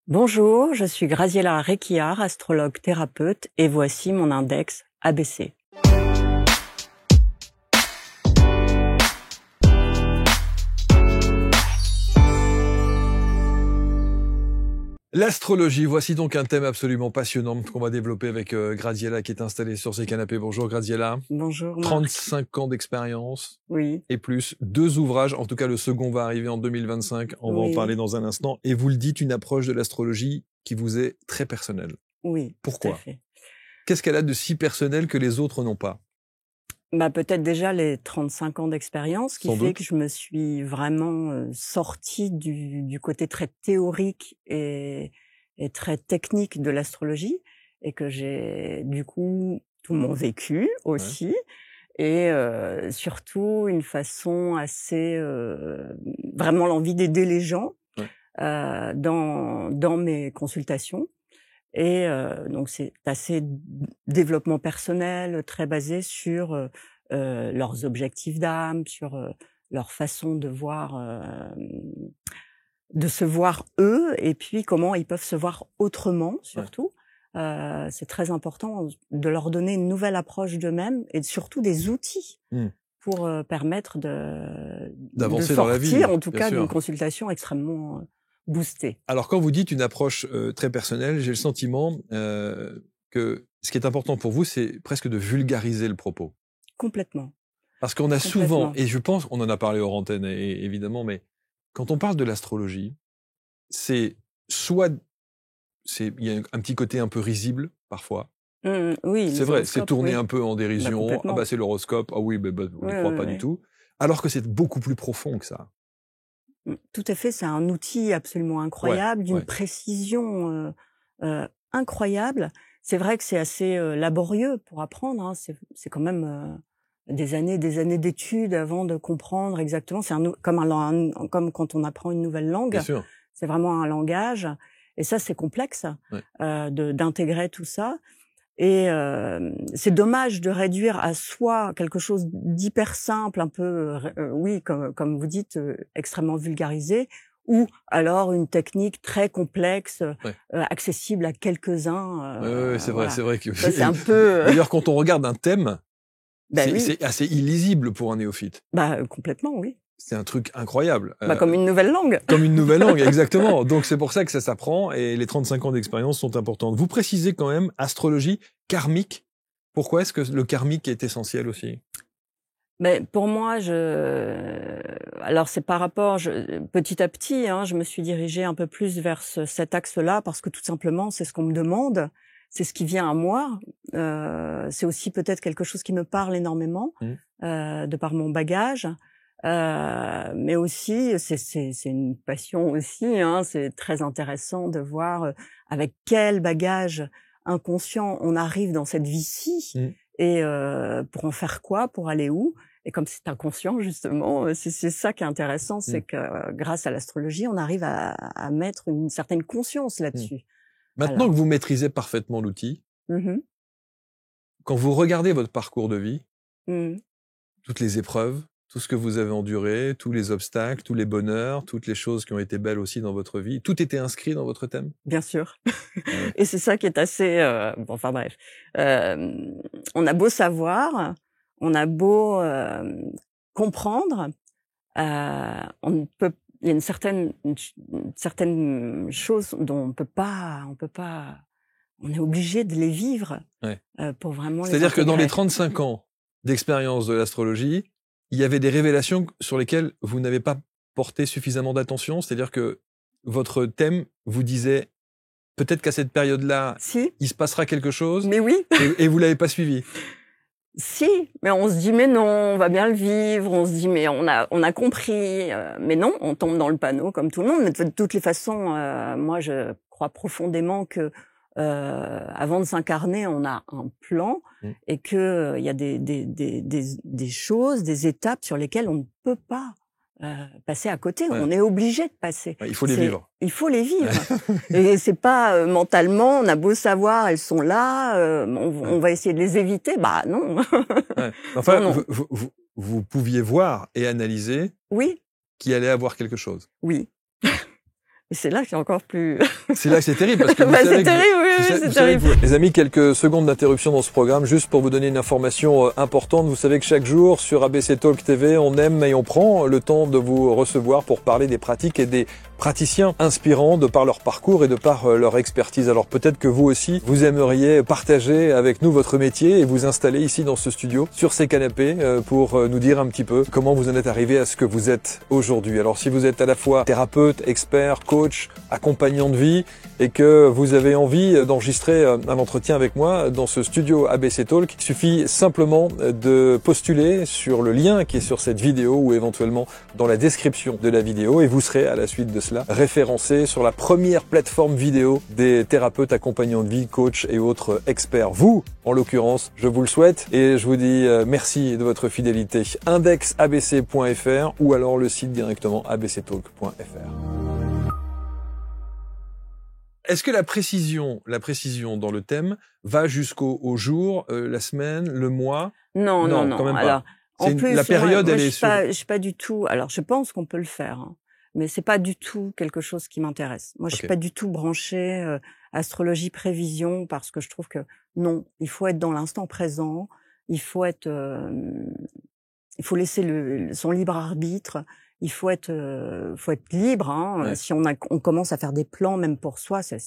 Bonjour, je suis Graziella Recchiar, astrologue thérapeute, et voici mon index ABC. L'astrologie, voici donc un thème absolument passionnant qu'on va développer avec Graziella qui est installée sur ses canapés. Bonjour Graziella. Bonjour Marc. 35 ans d'expérience Oui, et plus, 2 ouvrages, en tout cas le second va arriver en 2025, on va en Oui. parler dans un instant. Et vous le dites, une approche de l'astrologie qui vous est très personnelle. oui, Pourquoi tout à fait. Qu'est-ce qu'elle a de si personnel que les autres n'ont pas? Peut-être déjà les 35 ans d'expérience qui Sans fait doute. que je me suis vraiment sortie du côté très théorique et très technique de l'astrologie, et que j'ai du coup tout mon vécu aussi, et surtout une façon assez vraiment l'envie d'aider les gens dans mes consultations. Et donc c'est assez développement personnel, très basé sur leurs objectifs d'âme, sur leur façon de voir, de se voir eux, et puis comment ils peuvent se voir autrement surtout. C'est très important de leur donner une nouvelle approche d'eux-mêmes et surtout des outils pour permettre D'avancer dans la vie, sortir en tout bien cas sûr. d'une consultation extrêmement boostée. Alors quand vous dites une approche très personnelle, j'ai le sentiment que ce qui est important pour vous, c'est presque de vulgariser le propos. Complètement. Parce qu'on a Complètement. souvent, et je pense, on en a parlé hors antenne évidemment, mais quand on parle de l'astrologie, c'est soit, il y a un petit côté un peu risible parfois. Oui, C'est les vrai, c'est horoscopes, tourné oui. un peu en dérision. complètement. Ah bah c'est l'horoscope. Ah oui, on n'y Oui, croit oui, pas oui. du tout. Alors que c'est beaucoup plus profond que ça. Tout à fait, c'est un outil absolument incroyable, d'une ouais. précision incroyable. C'est vrai que c'est assez laborieux pour apprendre, hein. C'est quand même des années d'études avant de comprendre exactement. C'est comme quand on apprend une nouvelle langue. Bien sûr. C'est vraiment un langage, et ça c'est complexe d'intégrer tout ça. Et c'est dommage de réduire à soi quelque chose d'hyper simple, un peu, oui, comme vous dites, extrêmement vulgarisé, ou alors une technique très complexe, accessible à quelques-uns. Oui, c'est vrai, voilà. c'est vrai que. Ça, c'est un peu. D'ailleurs, quand on regarde un thème, Oui. c'est assez illisible pour un néophyte. Complètement, oui. C'est un truc incroyable. Comme une nouvelle langue. Comme une nouvelle langue, exactement. Donc c'est pour ça que ça s'apprend, et les 35 ans d'expérience sont importantes. Vous précisez quand même astrologie karmique. Pourquoi est-ce que le karmique est essentiel aussi? Pour moi, alors c'est par rapport, petit à petit, je me suis dirigée un peu plus vers cet axe-là, parce que tout simplement, c'est ce qu'on me demande, c'est ce qui vient à moi. C'est aussi peut-être quelque chose qui me parle énormément, de par mon bagage. Mais aussi, c'est une passion aussi, c'est très intéressant de voir avec quel bagage inconscient on arrive dans cette vie-ci, et pour en faire quoi, pour aller où. Et comme c'est inconscient, justement, c'est ça qui est intéressant, c'est que grâce à l'astrologie, on arrive à mettre une certaine conscience là-dessus. Maintenant que vous maîtrisez parfaitement l'outil, quand vous regardez votre parcours de vie, toutes les épreuves, tout ce que vous avez enduré, tous les obstacles, tous les bonheurs, toutes les choses qui ont été belles aussi dans votre vie, tout était inscrit dans votre thème? Bien sûr. Et c'est ça qui est assez... enfin bref. On a beau savoir, on a beau comprendre, il y a une certaine chose dont on peut pas, on est obligé de les vivre pour vraiment les C'est-à-dire que dans les intégrer. 35 ans d'expérience de l'astrologie, il y avait des révélations sur lesquelles vous n'avez pas porté suffisamment d'attention. C'est-à-dire que votre thème vous disait peut-être qu'à cette période-là, il se passera quelque chose. Mais oui. Et vous l'avez pas suivi. Si, mais on se dit mais non, on va bien le vivre, on se dit mais on a compris, mais non, on tombe dans le panneau comme tout le monde. Mais de toutes les façons, moi je crois profondément que avant de s'incarner, on a un plan, et que il y a des choses, des étapes sur lesquelles on ne peut pas passer à côté. On est obligé de passer. Il faut les vivre. Il faut les vivre. Et c'est pas mentalement, on a beau savoir, elles sont là, on va essayer de les éviter. Non. Enfin, non. vous pouviez voir et analyser qu'il allait avoir quelque chose. Oui. Et c'est là que c'est encore plus... C'est là que c'est terrible, parce que vous c'est terrible, c'est terrible. Les amis, quelques secondes d'interruption dans ce programme, juste pour vous donner une information importante. Vous savez que chaque jour, sur ABC Talk TV, on aime et on prend le temps de vous recevoir pour parler des pratiques et des praticiens inspirants de par leur parcours et de par leur expertise. Alors peut-être que vous aussi, vous aimeriez partager avec nous votre métier et vous installer ici dans ce studio, sur ces canapés, pour nous dire un petit peu comment vous en êtes arrivé à ce que vous êtes aujourd'hui. Alors si vous êtes à la fois thérapeute, expert, coach, accompagnant de vie et que vous avez envie d'enregistrer un entretien avec moi dans ce studio ABC Talk, il suffit simplement de postuler sur le lien qui est sur cette vidéo ou éventuellement dans la description de la vidéo et vous serez à la suite de cela référencé sur la première plateforme vidéo des thérapeutes accompagnants de vie, coachs et autres experts. Vous, en l'occurrence, je vous le souhaite et je vous dis merci de votre fidélité. indexabc.fr ou alors le site directement abctalk.fr. Est-ce que la précision dans le thème va jusqu'au jour, la semaine, le mois? Non, quand même pas. Alors, en plus, la période, moi, je suis pas du tout. Alors, je pense qu'on peut le faire, hein, mais c'est pas du tout quelque chose qui m'intéresse. Moi, je suis pas du tout branchée astrologie, prévision, parce que je trouve que non, il faut être dans l'instant présent. Il faut être, il faut laisser son libre arbitre. Il faut être libre. Hein. Ouais. Si on commence à faire des plans, même pour soi, ça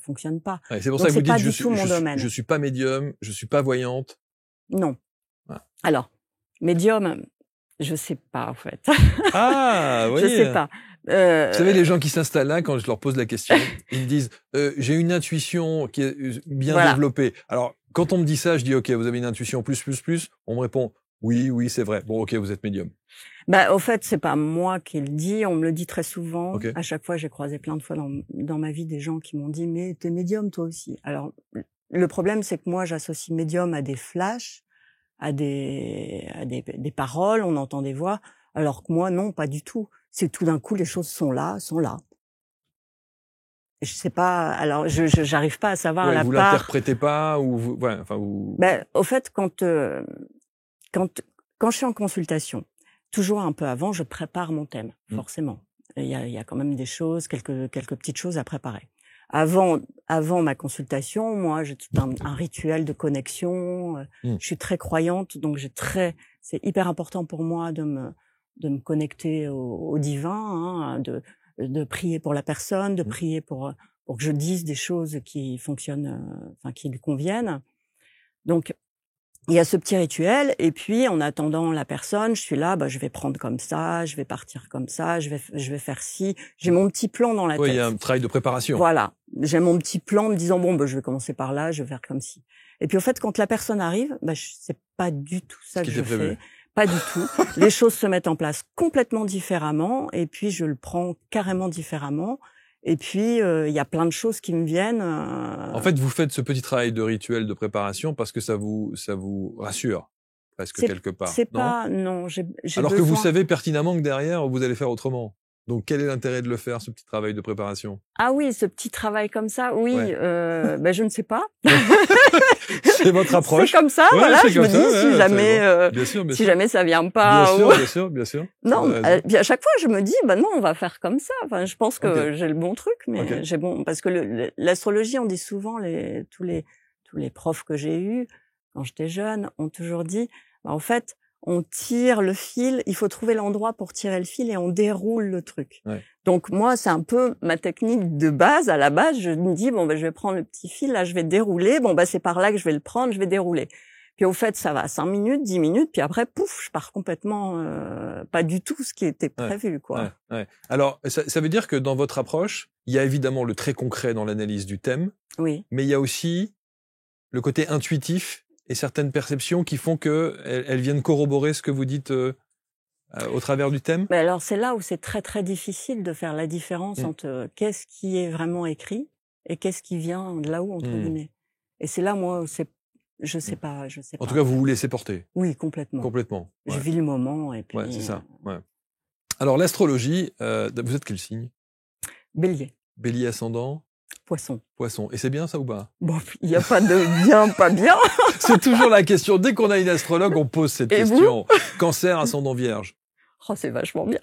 fonctionne pas. Ouais, c'est pour ça que vous dites, je suis pas médium, je suis pas voyante. Non. Ouais. Alors, médium, je sais pas en fait. Ah oui. Je sais pas. Vous savez, les gens qui s'installent là, quand je leur pose la question, ils me disent j'ai une intuition qui est bien développée. Alors, quand on me dit ça, je dis ok, vous avez une intuition plus. On me répond oui, c'est vrai. Bon, ok, vous êtes médium. Bah, au fait, c'est pas moi qui le dis, on me le dit très souvent. Okay. À chaque fois, j'ai croisé plein de fois dans ma vie des gens qui m'ont dit mais t'es médium toi aussi. Alors, le problème, c'est que moi, j'associe médium à des flashs, à des paroles, on entend des voix, alors que moi, non, pas du tout. C'est tout d'un coup, les choses sont là. Je sais pas, alors j'arrive pas à savoir la part. Vous l'interprétez pas ou vous, ouais, enfin vous. Ben, au fait, quand je suis en consultation, toujours un peu avant, je prépare mon thème, forcément. Il y a quand même des choses, quelques petites choses à préparer. Avant ma consultation, moi, j'ai tout un rituel de connexion. Je suis très croyante, donc c'est hyper important pour moi de me connecter au divin, hein, de prier pour la personne, de prier pour que je dise des choses qui fonctionnent, enfin qui lui conviennent. Donc il y a ce petit rituel, et puis en attendant la personne, je suis là, je vais prendre comme ça, je vais partir comme ça, je vais faire ci. J'ai mon petit plan dans la tête. Oui, il y a un travail de préparation. Voilà, j'ai mon petit plan me disant je vais commencer par là, je vais faire comme ci. Et puis au fait, quand la personne arrive, c'est pas du tout ça que je fais. Pas du tout. Les choses se mettent en place complètement différemment, et puis je le prends carrément différemment. Et puis il y a plein de choses qui me viennent. En fait, vous faites ce petit travail de rituel de préparation parce que ça vous rassure presque quelque part. C'est pas non. Alors que vous savez pertinemment que derrière vous allez faire autrement. Donc, quel est l'intérêt de le faire, ce petit travail de préparation? Ah oui, ce petit travail comme ça, oui. Ouais. Je ne sais pas. C'est votre approche. C'est comme ça, ouais, voilà. Je me dis si jamais ça vient pas. Bien sûr. Non, à chaque fois je me dis non, on va faire comme ça. Enfin, je pense que j'ai le bon truc, mais j'ai parce que l'astrologie, on dit souvent tous les profs que j'ai eus quand j'étais jeune ont toujours dit, en fait, on tire le fil, il faut trouver l'endroit pour tirer le fil et on déroule le truc. Ouais. Donc moi, c'est un peu ma technique de base. À la base, je me dis je vais prendre le petit fil, là je vais dérouler. C'est par là que je vais le prendre, je vais dérouler. Puis au fait, ça va 5 minutes, 10 minutes, puis après pouf, je pars complètement pas du tout ce qui était prévu, quoi. Ouais. Alors ça veut dire que dans votre approche, il y a évidemment le très concret dans l'analyse du thème. Oui. Mais il y a aussi le côté intuitif et certaines perceptions qui font que elles viennent corroborer ce que vous dites au travers du thème. Mais alors c'est là où c'est très très difficile de faire la différence entre qu'est-ce qui est vraiment écrit et qu'est-ce qui vient de là-haut entre guillemets. Et c'est là moi où je sais pas. En tout cas, vous vous laissez porter. Oui, complètement. Complètement. Ouais. Je vis le moment et puis. Ouais, c'est ça. Ouais. Alors l'astrologie, vous êtes quel signe? Bélier. Bélier ascendant. Poisson. Et c'est bien ça ou pas? Bon, il n'y a pas de bien, pas bien. C'est toujours la question. Dès qu'on a une astrologue, on pose cette question. Cancer, ascendant vierge. Oh, c'est vachement bien.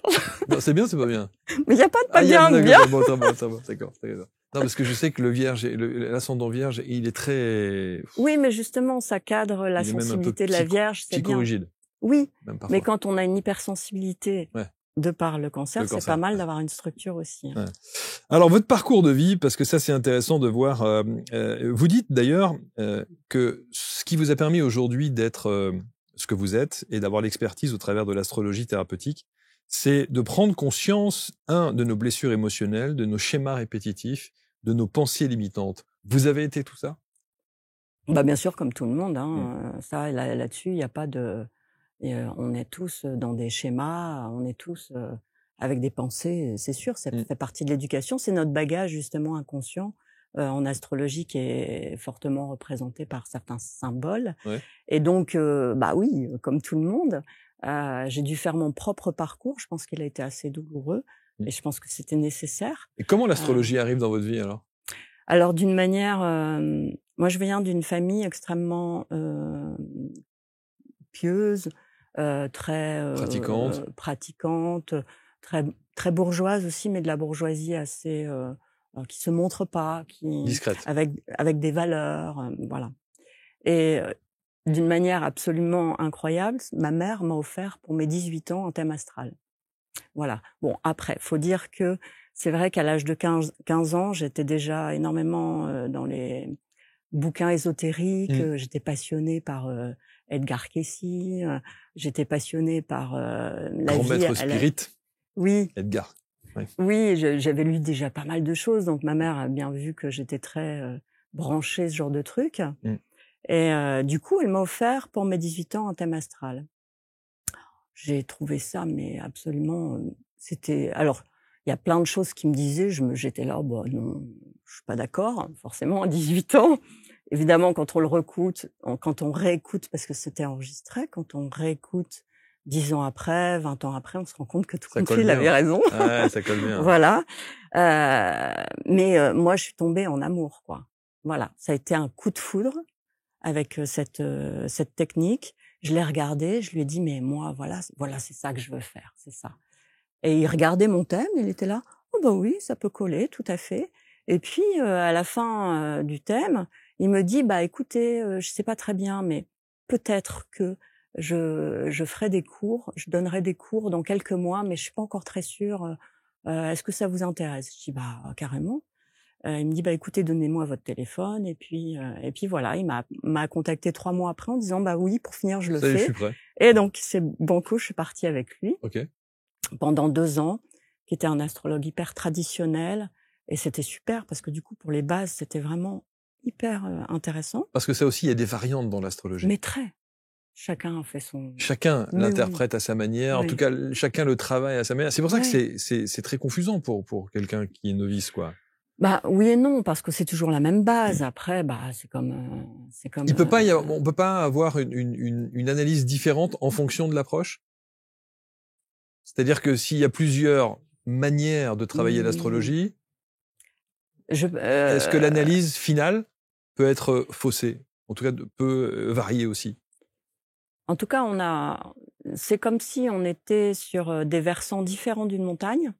Non, c'est bien, c'est pas bien. Mais il n'y a pas de pas bien, bien. Bon, ça va, d'accord. Non, parce que je sais que le vierge, l'ascendant vierge, il est très... Oui, mais justement, ça cadre la sensibilité de la vierge, c'est bien. Psychorigide. Oui, mais quand on a une hypersensibilité, ouais. de par le cancer, c'est pas mal d'avoir une structure aussi. Hein. Ouais. Alors, votre parcours de vie, parce que ça, c'est intéressant de voir. Vous dites d'ailleurs que ce qui vous a permis aujourd'hui d'être ce que vous êtes et d'avoir l'expertise au travers de l'astrologie thérapeutique, c'est de prendre conscience, de nos blessures émotionnelles, de nos schémas répétitifs, de nos pensées limitantes. Vous avez été tout ça? Bah, bien sûr, comme tout le monde. Hein. Ça, là-dessus, il n'y a pas de... on est tous dans des schémas, on est tous avec des pensées, c'est sûr, ça fait partie de l'éducation, c'est notre bagage justement inconscient en astrologie qui est fortement représenté par certains symboles. Ouais. Et donc, bah oui, comme tout le monde, j'ai dû faire mon propre parcours, je pense qu'il a été assez douloureux, et je pense que c'était nécessaire. Et comment l'astrologie arrive dans votre vie alors? Alors d'une manière, moi je viens d'une famille extrêmement pieuse, très pratiquante, très bourgeoise aussi, mais de la bourgeoisie assez qui se montre pas, qui discrète, avec des valeurs, voilà. Et d'une manière absolument incroyable, ma mère m'a offert pour mes 18 ans un thème astral. Voilà. Bon, après, faut dire que c'est vrai qu'à l'âge de 15 ans, j'étais déjà énormément dans les bouquins ésotériques, j'étais passionnée par Edgar Cayce, j'étais passionnée par la Grand vie... maître spirit. Oui. Edgar. Ouais. Oui, j'avais lu déjà pas mal de choses, donc ma mère a bien vu que j'étais très branchée ce genre de trucs. Et du coup, elle m'a offert pour mes 18 ans un thème astral. J'ai trouvé ça, mais absolument... c'était... Alors, il y a plein de choses qui me disaient, j'étais là, bah non, je suis pas d'accord, forcément, à 18 ans. Évidemment, quand on le quand on réécoute, parce que c'était enregistré, quand on réécoute 10 ans après, 20 ans après, on se rend compte que tout compte fait, il avait raison. Ouais, ça colle bien. Voilà. Mais moi, je suis tombée en amour, quoi. Voilà. Ça a été un coup de foudre avec cette technique. Je l'ai regardé, je lui ai dit, mais moi, voilà, c'est ça que je veux faire, c'est ça. Et il regardait mon thème, il était là, oh bah oui, ça peut coller, tout à fait. Et puis, à la fin du thème, il me dit, bah écoutez, je sais pas très bien, mais peut-être que je ferai des cours, je donnerai des cours dans quelques mois, mais je suis pas encore très sûre. Est-ce que ça vous intéresse? Je dis, bah carrément. Il me dit, bah écoutez, donnez-moi votre téléphone. Et puis voilà, il m'a contacté 3 mois après en disant, bah oui, pour finir, je le fais. Je suis prêt. Et donc, c'est banco, je suis partie avec lui. Ok. Pendant 2 ans, qui était un astrologue hyper traditionnel. Et c'était super parce que du coup, pour les bases, c'était vraiment hyper intéressant. Parce que ça aussi, il y a des variantes dans l'astrologie. Mais très. Chacun fait son... Chacun l'interprète à sa manière. Oui. En tout cas, chacun le travaille à sa manière. C'est pour ça que c'est très confusant pour quelqu'un qui est novice, quoi. Bah oui et non, parce que c'est toujours la même base. Après, bah c'est comme. On peut pas avoir une analyse différente en fonction de l'approche. C'est-à-dire que s'il y a plusieurs manières de travailler l'astrologie, est-ce que l'analyse finale peut être faussée? En tout cas, peut varier aussi. En tout cas, c'est comme si on était sur des versants différents d'une montagne.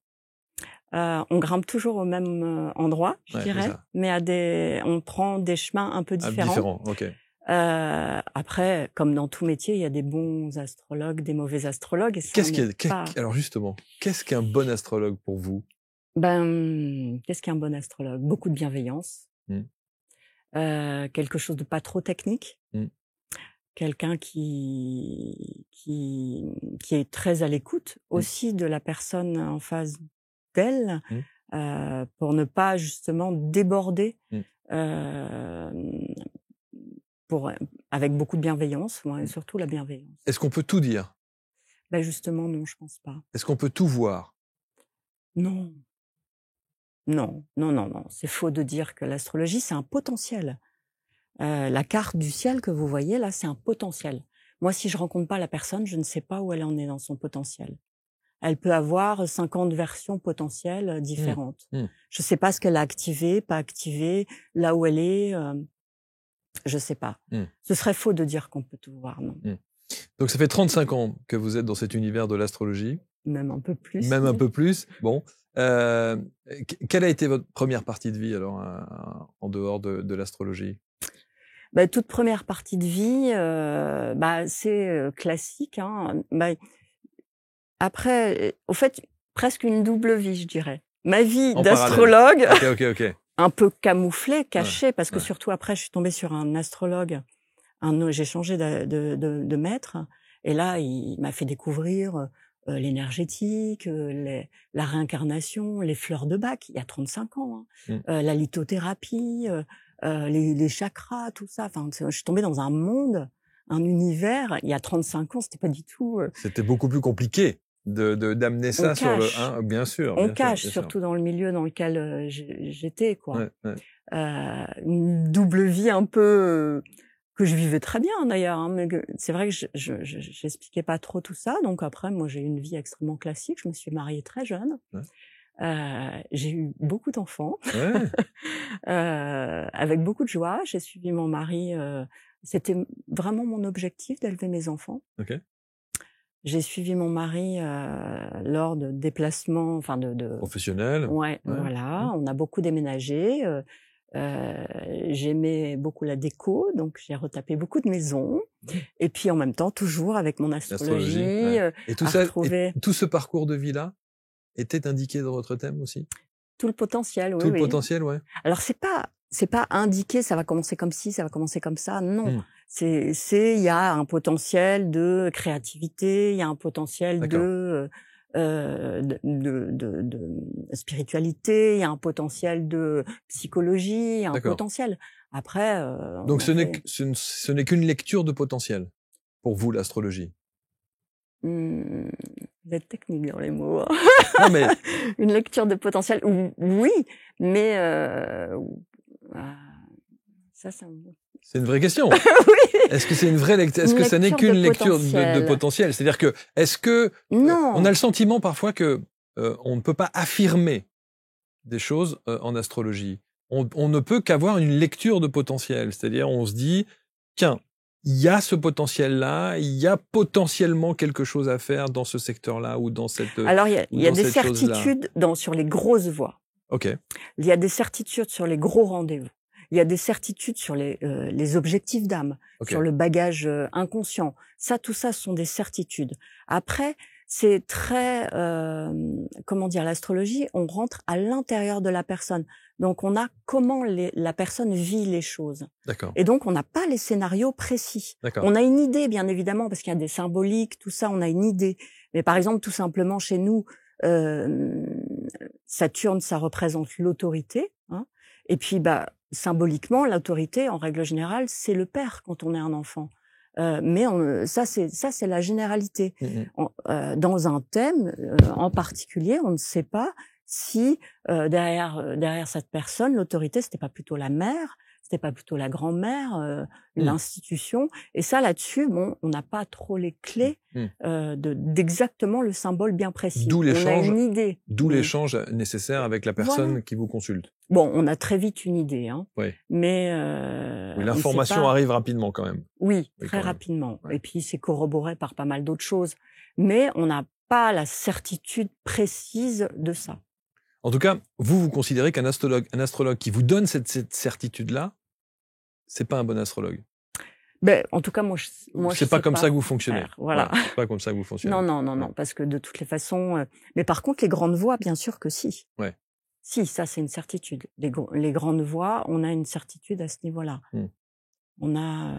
On grimpe toujours au même endroit, je dirais, mais on prend des chemins un peu différents. Différents, ok. Après, comme dans tout métier, il y a des bons astrologues, des mauvais astrologues. Alors justement, qu'est-ce qu'un bon astrologue pour vous? Qu'est-ce qu'un bon astrologue? Beaucoup de bienveillance, quelque chose de pas trop technique, quelqu'un qui est très à l'écoute aussi de la personne en face d'elle, pour ne pas justement déborder, avec beaucoup de bienveillance, et surtout la bienveillance. Est-ce qu'on peut tout dire? Justement, non, je pense pas. Est-ce qu'on peut tout voir? Non. Non, non, non, non. C'est faux de dire que l'astrologie, c'est un potentiel. La carte du ciel que vous voyez là, c'est un potentiel. Moi, si je rencontre pas la personne, je ne sais pas où elle en est dans son potentiel. Elle peut avoir 50 versions potentielles différentes. Je sais pas ce qu'elle a activé, pas activé, là où elle est. Je sais pas. Ce serait faux de dire qu'on peut tout voir, non. Donc ça fait 35 ans que vous êtes dans cet univers de l'astrologie. Même un peu plus. Même un peu plus. Bon. Quelle a été votre première partie de vie, alors, en dehors de l'astrologie? Toute première partie de vie, c'est classique, hein. Après, au fait, presque une double vie, je dirais. Ma vie d'astrologue, OK. un peu camouflée, cachée, parce que surtout après, je suis tombée sur un astrologue. J'ai changé de maître, et là, il m'a fait découvrir l'énergétique, la réincarnation, les fleurs de Bach, il y a 35 ans, hein. La lithothérapie, les chakras, tout ça. Enfin, je suis tombée dans un monde, un univers. Il y a 35 ans, c'était pas du tout. C'était beaucoup plus compliqué d'amener ça sur le. Bien sûr. On cache, surtout dans le milieu dans lequel j'étais, quoi. Une double vie un peu que je vivais très bien d'ailleurs, hein, mais c'est vrai que j'expliquais pas trop tout ça. Donc après, moi, j'ai eu une vie extrêmement classique. Je me suis mariée très jeune. J'ai eu beaucoup d'enfants, avec beaucoup de joie. J'ai suivi mon mari. C'était vraiment mon objectif d'élever mes enfants. J'ai suivi mon mari lors de déplacements, enfin de professionnels. Voilà. On a beaucoup déménagé. J'aimais beaucoup la déco, donc j'ai retapé beaucoup de maisons. Et puis en même temps, toujours avec mon astrologie. Et tout ça, tout ce parcours de vie-là était indiqué dans votre thème aussi? Tout le potentiel, oui. Tout le potentiel, ouais. Alors c'est pas indiqué, ça va commencer comme ci, ça va commencer comme ça. Non, il y a un potentiel de créativité, il y a un potentiel de spiritualité, il y a un potentiel de psychologie, il y a un potentiel. Après, donc ce n'est qu'une lecture de potentiel pour vous, l'astrologie. Vous êtes technique dans les mots. Hein. Non, mais une lecture de potentiel, oui, mais ça. C'est une vraie question. Oui. Est-ce que c'est une vraie lecture? Est-ce que ça n'est qu'une lecture de potentiel? C'est-à-dire que, est-ce que on a le sentiment parfois que on ne peut pas affirmer des choses en astrologie. On ne peut qu'avoir une lecture de potentiel. C'est-à-dire, on se dit, tiens, il y a ce potentiel-là, il y a potentiellement quelque chose à faire dans ce secteur-là ou dans cette. Alors, il y a des certitudes sur les grosses voies. OK. Il y a des certitudes sur les gros rendez-vous. Il y a des certitudes sur les objectifs d'âme, sur le bagage inconscient. Tout ça sont des certitudes. Après, c'est très, comment dire, l'astrologie, on rentre à l'intérieur de la personne. Donc, on a comment la personne vit les choses. D'accord. Et donc, on n'a pas les scénarios précis. On a une idée, bien évidemment, parce qu'il y a des symboliques, tout ça, on a une idée. Mais par exemple, tout simplement, chez nous, Saturne, ça représente l'autorité, hein. Et puis, symboliquement, l'autorité, en règle générale, c'est le père quand on est un enfant. Mais ça, c'est la généralité. Dans un thème en particulier, on ne sait pas si derrière cette personne, l'autorité, c'était pas plutôt la mère, c'était pas plutôt la grand-mère, l'institution. Et ça, là-dessus, on n'a pas trop les clés d'exactement le symbole bien précis. D'où l'échange. On a une idée. D'où l'échange nécessaire avec la personne qui vous consulte. Bon, on a très vite une idée, hein. Oui. Mais l'information arrive rapidement quand même. Oui, très rapidement. Ouais. Et puis c'est corroboré par pas mal d'autres choses. Mais on n'a pas la certitude précise de ça. En tout cas, vous considérez qu'un astrologue qui vous donne cette certitude-là, c'est pas un bon astrologue. En tout cas, moi, c'est pas comme ça que vous fonctionnez. Voilà. C'est pas comme ça que vous fonctionnez. Non, parce que de toutes les façons. Mais par contre, les grandes voies, bien sûr que si. Ouais. Si, ça c'est une certitude. Les grandes voies, on a une certitude à ce niveau-là. On a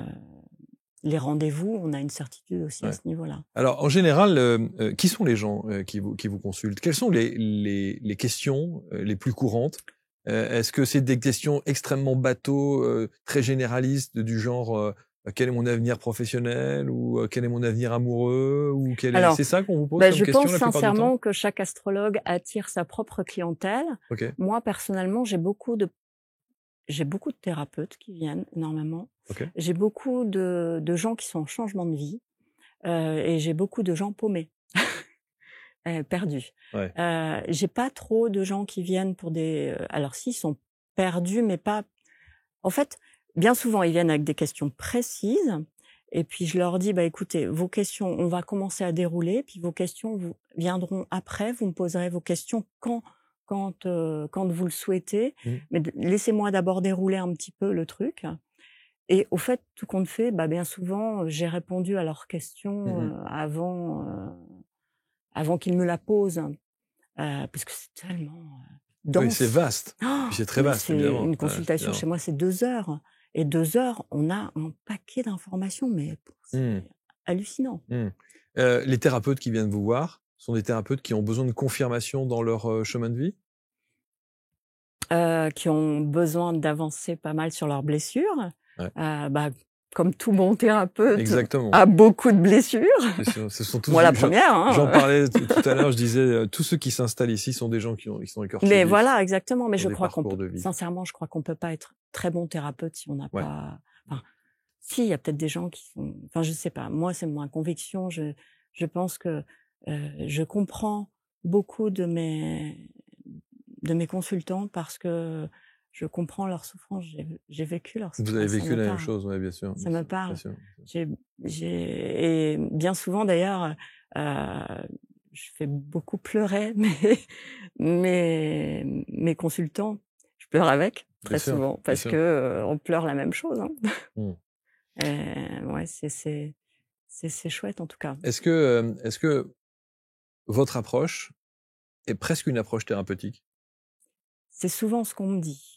les rendez-vous, on a une certitude aussi à ce niveau-là. Alors, en général, qui sont les gens qui vous consultent? Quelles sont les questions les plus courantes? Est-ce que c'est des questions extrêmement bateaux, très généralistes, du genre quel est mon avenir professionnel ou quel est mon avenir amoureux ou c'est ça qu'on vous pose comme question la plupart du temps? Je pense sincèrement que chaque astrologue attire sa propre clientèle. Okay. Moi, personnellement, j'ai beaucoup de thérapeutes qui viennent énormément. Okay. J'ai beaucoup de gens qui sont en changement de vie et j'ai beaucoup de gens paumés, perdus. Ouais. J'ai pas trop de gens qui viennent pour des. Alors s'ils sont perdus, mais pas. En fait, bien souvent ils viennent avec des questions précises Et puis je leur dis, écoutez, vos questions, on va commencer à dérouler, puis vos questions viendront après. Vous me poserez vos questions quand vous le souhaitez. Mais laissez-moi d'abord dérouler un petit peu le truc. Et au fait, tout compte fait, bien souvent, j'ai répondu à leurs questions avant qu'ils me la posent, parce que c'est tellement dense. Oui, c'est vaste. Puis c'est très vaste, évidemment. Une consultation chez moi, c'est 2 heures. Et 2 heures, on a un paquet d'informations, mais c'est hallucinant. Les thérapeutes qui viennent vous voir sont des thérapeutes qui ont besoin de confirmation dans leur chemin de vie? Qui ont besoin d'avancer pas mal sur leurs blessures. Ouais. Comme tout bon thérapeute Exactement. a beaucoup de blessures. Ce sont tous moi la première. J'en parlais tout à l'heure, je disais, tous ceux qui s'installent ici sont des gens qui sont écorchés. Mais voilà, exactement. Mais je crois sincèrement, je crois qu'on peut pas être très bon thérapeute si on n'a pas... Enfin, si, il y a peut-être des gens qui sont... Enfin, je sais pas. Moi, c'est ma conviction. Je pense que je comprends beaucoup de mes consultants parce que je comprends leur souffrance, j'ai vécu leur souffrance. Vous avez vécu la même chose, oui, bien sûr. Ça me parle. Et bien souvent, d'ailleurs, je fais beaucoup pleurer mes consultants. Je pleure avec, très souvent, parce que on pleure la même chose. Ouais, c'est chouette, en tout cas. Est-ce que votre approche est presque une approche thérapeutique? C'est souvent ce qu'on me dit.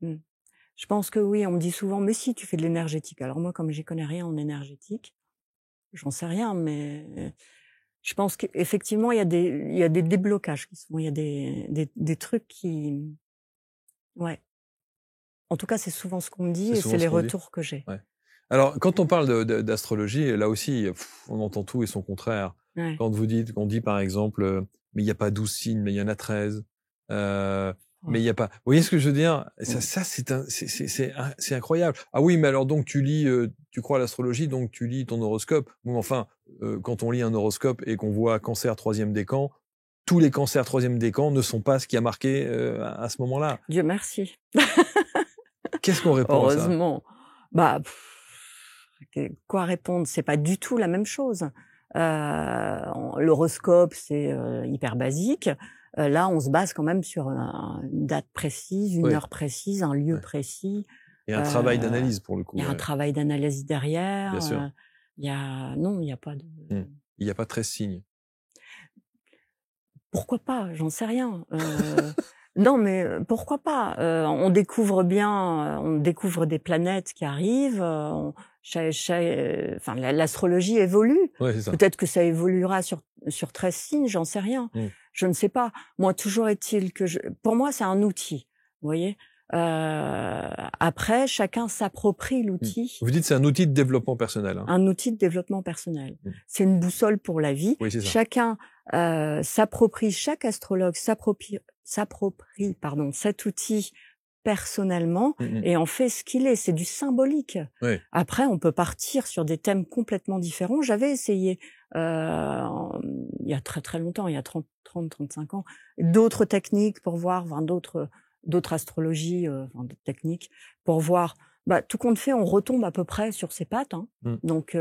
Je pense que oui, on me dit souvent, mais si, tu fais de l'énergétique. Alors moi, comme j'y connais rien en énergétique, j'en sais rien, mais je pense qu'effectivement, il y a des déblocages qui se font, il y a des trucs qui... Ouais. En tout cas, c'est souvent ce qu'on me dit et c'est les retours que j'ai. Ouais. Alors, quand on parle d'astrologie, là aussi, on entend tout et son contraire. Ouais. Quand on dit par exemple, mais il n'y a pas 12 signes, mais il y en a 13. Mais il y a pas. Vous voyez ce que je veux dire? Ça, c'est incroyable. Ah oui, mais alors donc tu lis, tu crois à l'astrologie, donc tu lis ton horoscope. Bon, enfin, quand on lit un horoscope et qu'on voit cancer 3e décan, tous les cancers 3e décan ne sont pas ce qui a marqué à ce moment-là. Dieu merci. Qu'est-ce qu'on répond? Heureusement. Quoi répondre? C'est pas du tout la même chose. L'horoscope, c'est hyper basique. Là, on se base quand même sur une date précise, une heure précise, un lieu précis. Et un travail d'analyse pour le coup. Il y a un travail d'analyse derrière. Bien sûr. Non, il n'y a pas de... Il n'y a pas 13 signes. Pourquoi pas? J'en sais rien. Non, mais pourquoi pas? On découvre des planètes qui arrivent. L'astrologie évolue. Ouais, c'est ça. Peut-être que ça évoluera sur 13 signes, j'en sais rien. Je ne sais pas. Moi, toujours est-il que pour moi, c'est un outil. Vous voyez? Après, chacun s'approprie l'outil. Vous dites c'est un outil de développement personnel. Hein. Un outil de développement personnel. C'est une boussole pour la vie. Oui, c'est ça. Chacun s'approprie, chaque astrologue s'approprie, cet outil personnellement et en fait ce qu'il est. C'est du symbolique. Oui. Après, on peut partir sur des thèmes complètement différents. J'avais essayé il y a très très longtemps, il y a 35 ans, d'autres techniques pour voir, d'autres astrologies, d'autres techniques pour voir. Tout compte fait, on retombe à peu près sur ses pattes. Hein. Donc,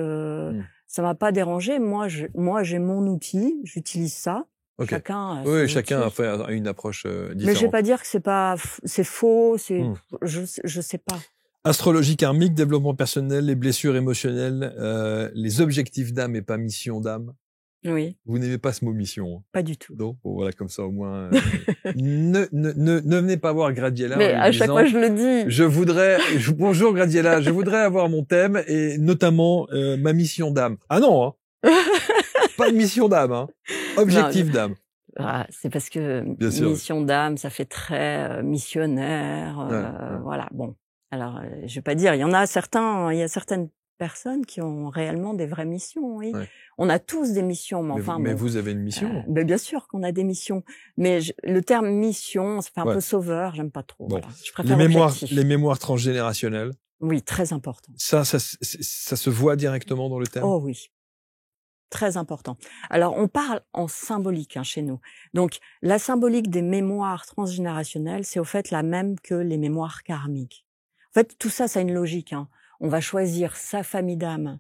ça m'a pas dérangé. Moi, j'ai mon outil, j'utilise ça. Okay. Chacun a une approche différente. Mais je vais pas dire que c'est faux. Je sais pas. Astrologie karmique, développement personnel, les blessures émotionnelles, les objectifs d'âme et pas mission d'âme. Oui. Vous n'aimez pas ce mot mission? Hein. Pas du tout. Donc voilà, comme ça au moins. Ne venez pas voir Gradiella. Mais à chaque fois je le dis. Bonjour Gradiella, je voudrais avoir mon thème et notamment ma mission d'âme. Ah non, hein. Pas de mission d'âme, hein. Objectif d'âme. C'est parce que mission d'âme, ça fait très missionnaire. Voilà. Bon. Alors, je vais pas dire. Il y a certaines personnes qui ont réellement des vraies missions. Oui. Ouais. On a tous des missions, mais vous avez une mission. Bien sûr qu'on a des missions. Mais le terme mission, ça fait un peu sauveur. J'aime pas trop. Bon. Voilà. Je préfère les mémoires transgénérationnelles. Oui, très important. Ça se voit directement dans le terme. Oh oui. Très important. Alors, on parle en symbolique chez nous. Donc, la symbolique des mémoires transgénérationnelles, c'est au fait la même que les mémoires karmiques. En fait, tout ça, ça a une logique. Hein. on va choisir sa famille d'âme,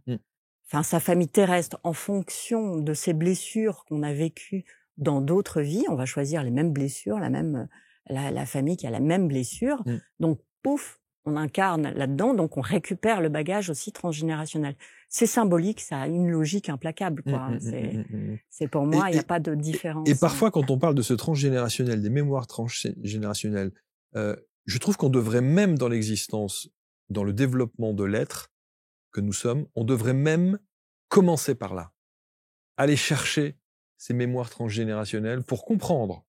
enfin sa famille terrestre, en fonction de ces blessures qu'on a vécues dans d'autres vies. On va choisir les mêmes blessures, la famille qui a la même blessure. Donc, pouf, on incarne là-dedans, donc on récupère le bagage aussi transgénérationnel. C'est symbolique, ça a une logique implacable, quoi. C'est pour moi, il n'y a pas de différence. Et parfois, quand on parle de ce transgénérationnel, des mémoires transgénérationnelles, je trouve qu'on devrait même dans l'existence, dans le développement de l'être que nous sommes, on devrait même commencer par là. Aller chercher ces mémoires transgénérationnelles pour comprendre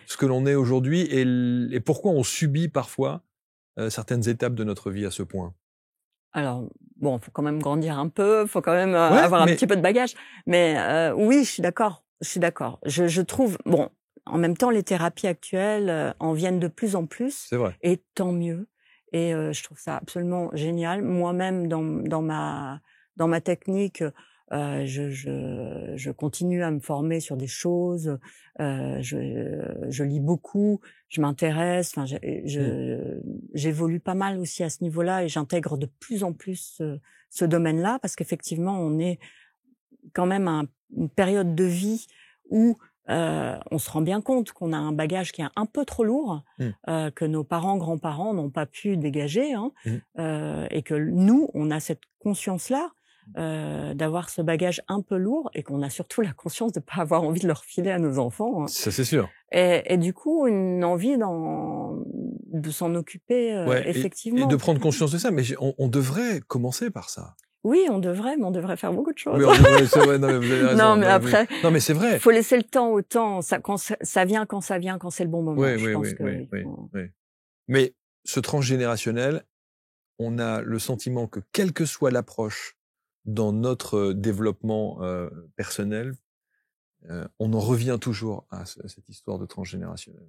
ce que l'on est aujourd'hui et pourquoi on subit parfois certaines étapes de notre vie à ce point. Alors, bon, faut quand même grandir un peu, faut quand même avoir un petit peu de bagage. Mais oui, je suis d'accord. Je trouve, bon, en même temps, les thérapies actuelles en viennent de plus en plus. C'est vrai. Et tant mieux. Et je trouve ça absolument génial. Moi-même, dans ma technique, je continue à me former sur des choses. Je lis beaucoup, je m'intéresse. Enfin, j'évolue pas mal aussi à ce niveau-là et j'intègre de plus en plus ce domaine-là parce qu'effectivement, on est quand même à une période de vie où on se rend bien compte qu'on a un bagage qui est un peu trop lourd, que nos parents, grands-parents n'ont pas pu dégager, et que nous, on a cette conscience-là d'avoir ce bagage un peu lourd et qu'on a surtout la conscience de pas avoir envie de le refiler à nos enfants. Ça, c'est sûr. Et du coup, une envie de s'en occuper effectivement. Et de prendre conscience de ça, mais on devrait commencer par ça. Oui, on devrait faire beaucoup de choses. Oui, c'est vrai, non, mais vous avez raison. Non, mais après, non, mais c'est vrai. Il faut laisser le temps au temps. Quand ça vient, quand c'est le bon moment. Oui. Mais ce transgénérationnel, on a le sentiment que quelle que soit l'approche dans notre développement personnel, on en revient toujours à cette histoire de transgénérationnel.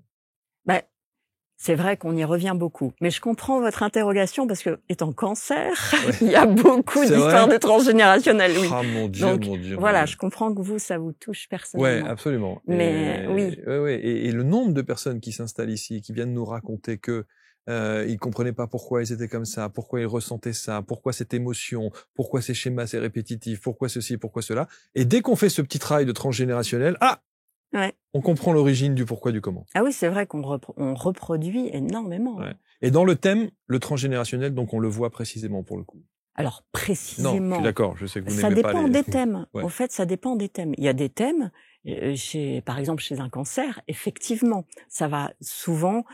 C'est vrai qu'on y revient beaucoup. Mais je comprends votre interrogation parce que, étant cancer, il y a beaucoup d'histoires de transgénérationnel. Oui. Ah, mon Dieu, donc, mon Dieu. Voilà, je comprends que vous, ça vous touche personnellement. Oui, absolument. Mais oui. Et le nombre de personnes qui s'installent ici, qui viennent nous raconter que ils comprenaient pas pourquoi ils étaient comme ça, pourquoi ils ressentaient ça, pourquoi cette émotion, pourquoi ces schémas c'est répétitif, pourquoi ceci, pourquoi cela. Et dès qu'on fait ce petit travail de transgénérationnel, on comprend l'origine du pourquoi du comment. Ah oui, c'est vrai qu'on reproduit énormément. Ouais. Et dans le thème, le transgénérationnel, donc on le voit précisément pour le coup. Alors précisément. Non, je suis d'accord, je sais que vous ça n'aimez pas dépend des thèmes. En fait, ça dépend des thèmes. Il y a des thèmes, par exemple chez un cancer, effectivement, ça va souvent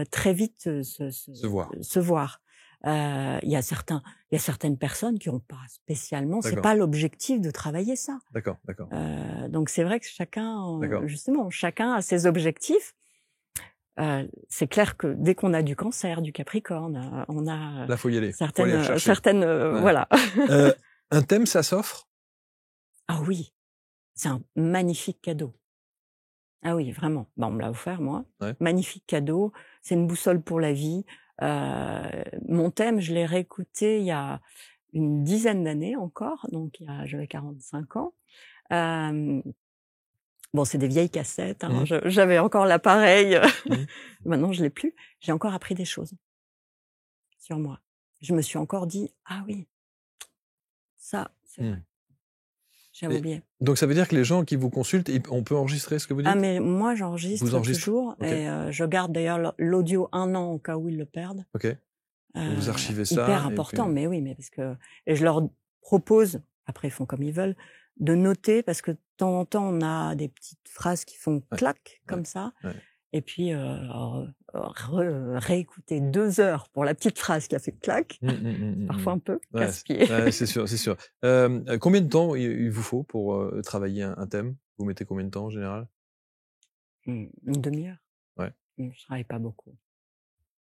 très vite se voir. Il y a certaines personnes qui n'ont pas spécialement, c'est pas l'objectif de travailler ça. D'accord. Donc c'est vrai que chacun a ses objectifs. C'est clair que dès qu'on a du cancer, du Capricorne, on a là, faut y aller. certaines voilà. Un thème, ça s'offre? Ah oui, c'est un magnifique cadeau. Ah oui, vraiment. On me l'a offert, moi. Ouais. Magnifique cadeau. C'est une boussole pour la vie. Mon thème, je l'ai réécouté il y a une dizaine d'années encore. Donc, j'avais 45 ans. Bon, c'est des vieilles cassettes. J'avais encore l'appareil. Maintenant, je l'ai plus. J'ai encore appris des choses sur moi. Je me suis encore dit, ah oui, ça, c'est vrai. J'avais oublié. Donc, ça veut dire que les gens qui vous consultent, on peut enregistrer ce que vous dites? Ah, mais moi, j'enregistre toujours. Et je garde d'ailleurs l'audio 1 an au cas où ils le perdent. Ok. Vous archivez ça. Hyper important, mais oui, mais parce que... Et je leur propose, après ils font comme ils veulent, de noter, parce que de temps en temps, on a des petites phrases qui font clac, comme ça. Ouais. Et puis, réécouter 2 heures pour la petite phrase qui a fait clac, parfois un peu casse-pied. C'est sûr. Combien de temps il vous faut pour travailler un thème? Vous mettez combien de temps en général? Une demi-heure. Ouais. Je travaille pas beaucoup.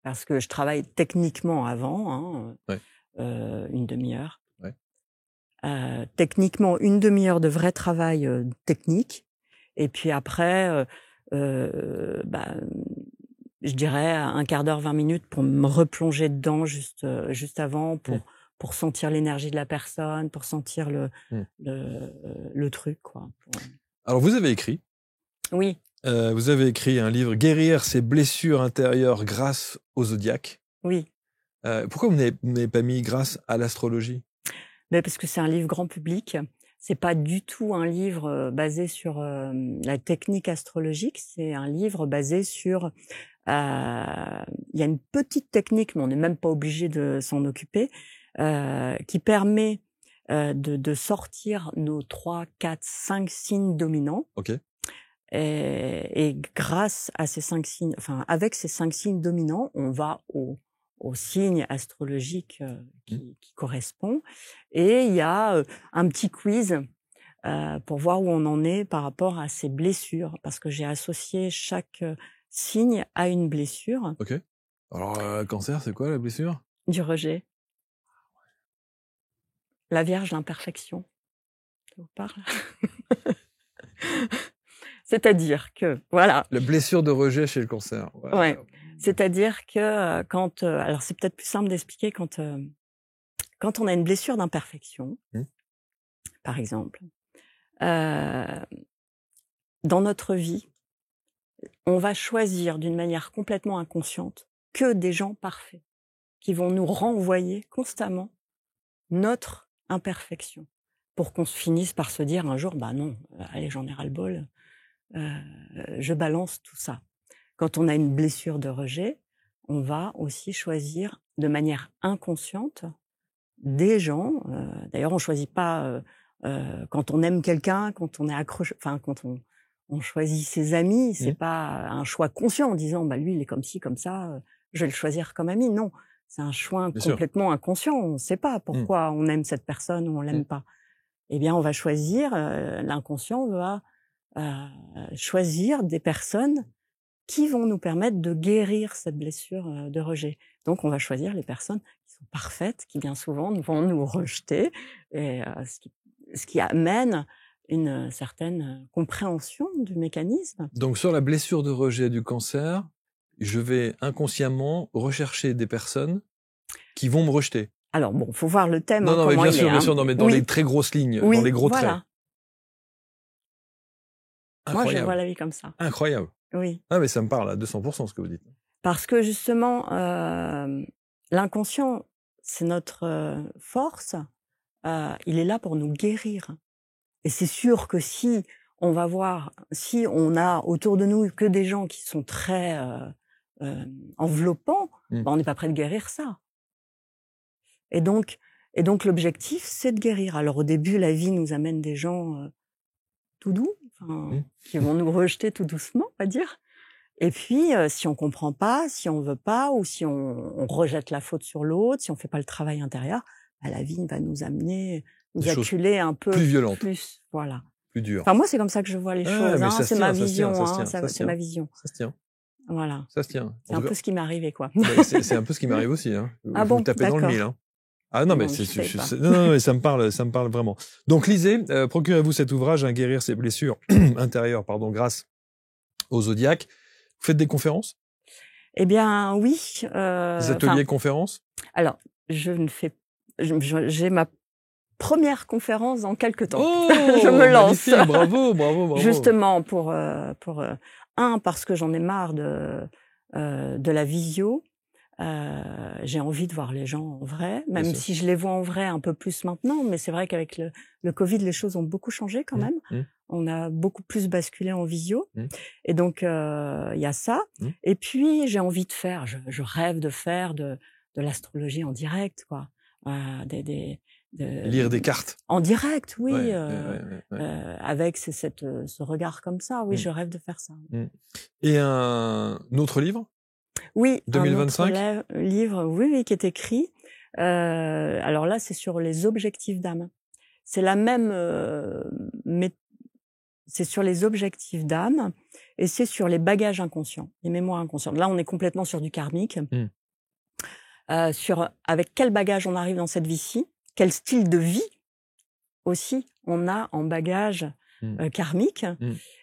Parce que je travaille techniquement avant, une demi-heure. Ouais. Techniquement, une demi-heure de vrai travail technique. Et puis après... je dirais un quart d'heure, 20 minutes pour me replonger dedans juste avant, pour sentir l'énergie de la personne, pour sentir le truc, quoi. Alors, vous avez écrit. Oui. Vous avez écrit un livre, Guérir ses blessures intérieures grâce au zodiaque. Oui. Pourquoi vous n'avez pas mis grâce à l'astrologie? Ben parce que c'est un livre grand public. C'est pas du tout un livre basé sur la technique astrologique. C'est un livre basé sur. Il y a une petite technique, mais on n'est même pas obligé de s'en occuper, qui permet de sortir nos 3, 4, 5 signes dominants. Ok. Et grâce à ces 5 signes, enfin avec ces 5 signes dominants, on va au signe astrologique qui correspond. Et il y a un petit quiz pour voir où on en est par rapport à ces blessures, parce que j'ai associé chaque signe à une blessure. Ok. Alors, cancer, c'est quoi la blessure? Du rejet. La Vierge, l'imperfection. Ça vous parle? C'est-à-dire que, voilà. La blessure de rejet chez le cancer. Ouais. C'est-à-dire que quand, alors c'est peut-être plus simple d'expliquer quand on a une blessure d'imperfection, par exemple, dans notre vie, on va choisir d'une manière complètement inconsciente que des gens parfaits qui vont nous renvoyer constamment notre imperfection pour qu'on finisse par se dire un jour, bah non, allez, j'en ai ras-le-bol, je balance tout ça. Quand on a une blessure de rejet, on va aussi choisir de manière inconsciente des gens. D'ailleurs, on choisit pas quand on aime quelqu'un, quand on est accroché, enfin quand on choisit ses amis, c'est pas un choix conscient en disant bah lui il est comme ci comme ça, je vais le choisir comme ami. Non, c'est un choix complètement inconscient. On ne sait pas pourquoi on aime cette personne ou on l'aime pas. Eh bien, on va choisir. L'inconscient va choisir des personnes qui vont nous permettre de guérir cette blessure de rejet. Donc, on va choisir les personnes qui sont parfaites, qui bien souvent vont nous rejeter, et ce qui amène une certaine compréhension du mécanisme. Donc, sur la blessure de rejet du cancer, je vais inconsciemment rechercher des personnes qui vont me rejeter. Alors bon, faut voir le thème. Non, mais bien sûr, non, mais dans les très grosses lignes, dans les gros traits. Moi, je vois la vie comme ça. Incroyable. Oui. Ah, mais ça me parle à 200% ce que vous dites. Parce que justement, l'inconscient, c'est notre force. Il est là pour nous guérir. Et c'est sûr que si on a autour de nous que des gens qui sont très enveloppants, on n'est pas prêt de guérir ça. Et donc l'objectif, c'est de guérir. Alors au début, la vie nous amène des gens tout doux, qui vont nous rejeter tout doucement, on va dire. Et puis, si on comprend pas, si on veut pas, ou si on rejette la faute sur l'autre, si on fait pas le travail intérieur, bah, la vie va nous amener, nous acculer un peu plus violentes, voilà, plus dures. Enfin moi, c'est comme ça que je vois les choses. C'est ma vision. C'est ma vision. Ça se tient. Voilà. Ça se tient. C'est un peu ce qui m'est arrivé, quoi. C'est un peu ce qui m'arrive aussi. Hein. Ah bon, vous tapez dans le mille. Hein. Ah non, mais non, mais ça me parle vraiment. Donc lisez, procurez-vous cet ouvrage, Guérir ses blessures intérieures, grâce au zodiaque. Vous faites des conférences? Eh bien, oui. Des ateliers conférences? Alors, j'ai ma première conférence dans quelques temps. Oh, je me lance. Bravo. Justement parce que j'en ai marre de la visio. J'ai envie de voir les gens en vrai, même si je les vois en vrai un peu plus maintenant, mais c'est vrai qu'avec le Covid, les choses ont beaucoup changé quand même. On a beaucoup plus basculé en visio. Et donc, il y a ça. Et puis, j'ai envie de faire, je rêve de faire de l'astrologie en direct, quoi. Lire des cartes. En direct, oui. Avec ce regard comme ça, oui, je rêve de faire ça. Et un autre livre? Oui, 2025. Un autre livre, oui, qui est écrit. Alors là, c'est sur les objectifs d'âme. C'est la même, c'est sur les objectifs d'âme et c'est sur les bagages inconscients, les mémoires inconscientes. Là, on est complètement sur du karmique. Sur avec quel bagage on arrive dans cette vie-ci, quel style de vie aussi on a en bagage karmique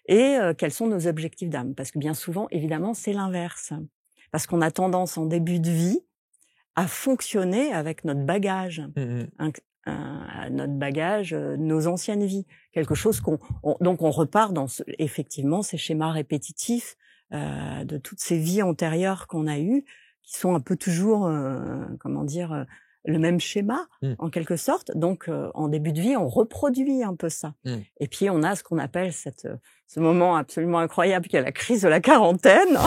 et quels sont nos objectifs d'âme. Parce que bien souvent, évidemment, c'est l'inverse. Parce qu'on a tendance en début de vie à fonctionner avec notre bagage, notre bagage, nos anciennes vies, quelque chose donc on repart dans effectivement ces schémas répétitifs de toutes ces vies antérieures qu'on a eues, qui sont un peu toujours, comment dire, le même schéma, en quelque sorte. Donc, en début de vie, on reproduit un peu ça. Et puis, on a ce qu'on appelle ce moment absolument incroyable qui est la crise de la quarantaine,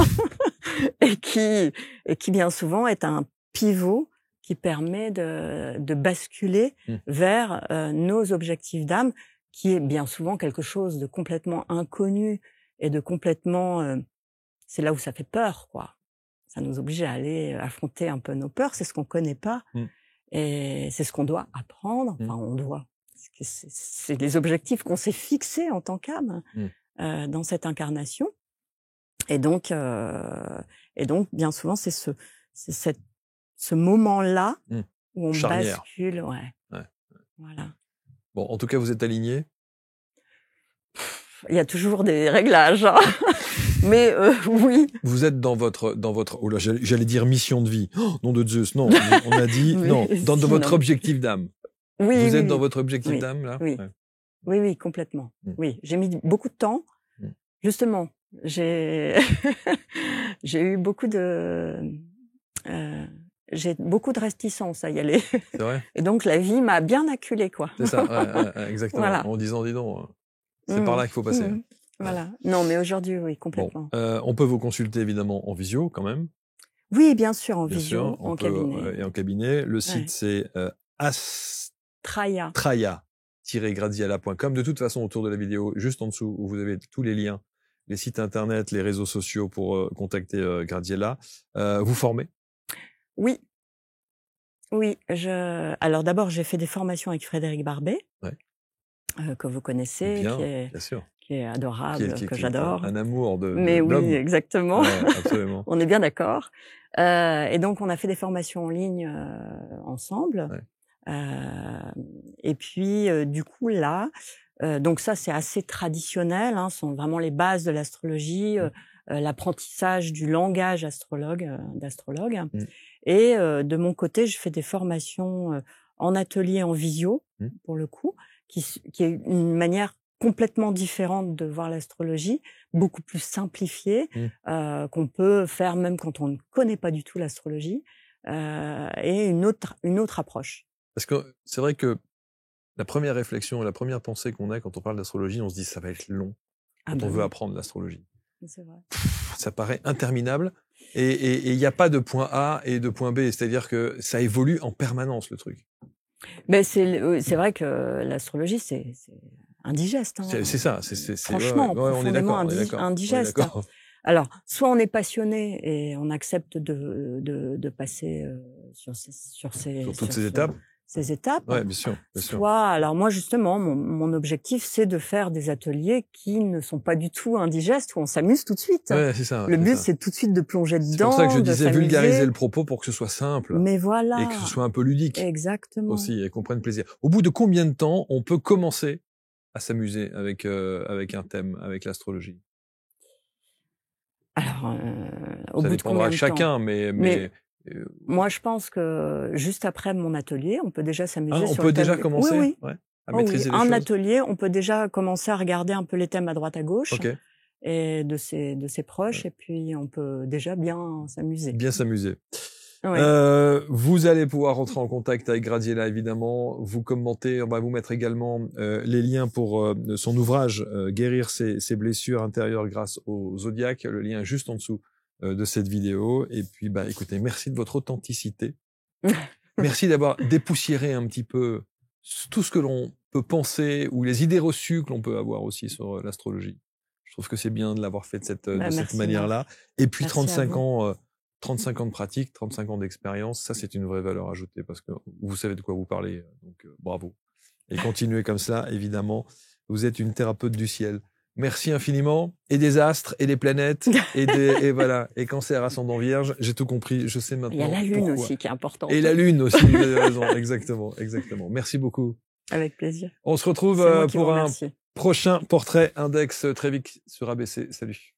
et qui bien souvent est un pivot qui permet de basculer vers nos objectifs d'âme, qui est bien souvent quelque chose de complètement inconnu et de complètement... c'est là où ça fait peur, quoi. Ça nous oblige à aller affronter un peu nos peurs, c'est ce qu'on connaît pas. Et c'est ce qu'on doit apprendre. Enfin, on doit. C'est les objectifs qu'on s'est fixés en tant qu'âme dans cette incarnation. Et donc, bien souvent, c'est ce moment-là où on bascule. Ouais. Voilà. Bon, en tout cas, vous êtes alignés. Il y a toujours des réglages, hein. Mais oui. Vous êtes dans votre oh là, j'allais dire mission de vie. Oh, nom de Zeus, non. On a dit non, dans votre objectif d'âme. Oui. Vous êtes dans votre objectif d'âme là. Oui. Oui, complètement. Oui, j'ai mis beaucoup de temps. Justement, j'ai eu beaucoup j'ai beaucoup de réticence à y aller. C'est vrai. Et donc la vie m'a bien acculée, quoi. C'est ça, exactement. Voilà. En disant, dis donc, c'est par là qu'il faut passer. Voilà. Non, mais aujourd'hui, oui, complètement. Bon, on peut vous consulter évidemment en visio quand même. Oui, bien sûr, en visio, en cabinet. Et en cabinet. Le site, c'est traya-graziella.com. De toute façon, autour de la vidéo, juste en dessous, où vous avez tous les liens, les sites internet, les réseaux sociaux pour contacter Graziella. Vous formez? Oui. Oui. Alors d'abord, j'ai fait des formations avec Frédéric Barbet, que vous connaissez, bien sûr. Qui est adorable, que j'adore. Un amour de Mais oui, exactement. Ouais, absolument. On est bien d'accord. Et donc, on a fait des formations en ligne ensemble. Et puis, du coup, là, donc ça, c'est assez traditionnel. Ce sont vraiment les bases de l'astrologie, l'apprentissage du langage d'astrologue. Et de mon côté, je fais des formations en atelier, en visio, pour le coup, qui est une manière complètement différente de voir l'astrologie, beaucoup plus simplifiée, qu'on peut faire même quand on ne connaît pas du tout l'astrologie, et une autre approche. Parce que c'est vrai que la première réflexion, la première pensée qu'on a quand on parle d'astrologie, on se dit ça va être long quand on veut apprendre l'astrologie. C'est vrai. Ça paraît interminable et il n'y a pas de point A et de point B, c'est-à-dire que ça évolue en permanence le truc. Mais c'est vrai que l'astrologie c'est indigeste. C'est ça. Franchement, profondément indigeste. Alors, soit on est passionné et on accepte de passer sur toutes ces étapes. Ouais, bien sûr. Soit, alors moi justement, mon objectif, c'est de faire des ateliers qui ne sont pas du tout indigestes, où on s'amuse tout de suite. Ouais, c'est ça. Le but, c'est tout de suite de plonger dedans. C'est pour ça que je disais vulgariser le propos pour que ce soit simple. Mais voilà. Et que ce soit un peu ludique. Exactement. Aussi, et qu'on prenne plaisir. Au bout de combien de temps on peut commencer à s'amuser avec un thème, avec l'astrologie? Alors, au bout de combien de temps? Ça dépendra de chacun, mais moi, je pense que juste après mon atelier, on peut déjà s'amuser sur on peut déjà commencer à maîtriser les choses. Un atelier, on peut déjà commencer à regarder un peu les thèmes à droite à gauche et de ses proches, et puis on peut déjà bien s'amuser. Bien s'amuser. Vous allez pouvoir rentrer en contact avec Graziella, évidemment. Vous commentez, on va vous mettre également les liens pour son ouvrage Guérir ses blessures intérieures grâce au zodiaque. Le lien est juste en dessous de cette vidéo. Et puis, écoutez, merci de votre authenticité. Merci d'avoir dépoussiéré un petit peu tout ce que l'on peut penser ou les idées reçues que l'on peut avoir aussi sur l'astrologie. Je trouve que c'est bien de l'avoir fait de cette manière-là. Et puis, 35 ans de pratique, 35 ans d'expérience, ça, c'est une vraie valeur ajoutée parce que vous savez de quoi vous parlez. Donc, bravo. Et continuez comme ça, évidemment. Vous êtes une thérapeute du ciel. Merci infiniment. Et des astres, et des planètes, et voilà. Et Cancer, ascendant Vierge, j'ai tout compris. Je sais maintenant. Il y a la Lune pourquoi. aussi qui est importante. Et la Lune aussi, vous avez raison. Exactement. Merci beaucoup. Avec plaisir. On se retrouve pour un prochain portrait index très vite sur ABC. Salut.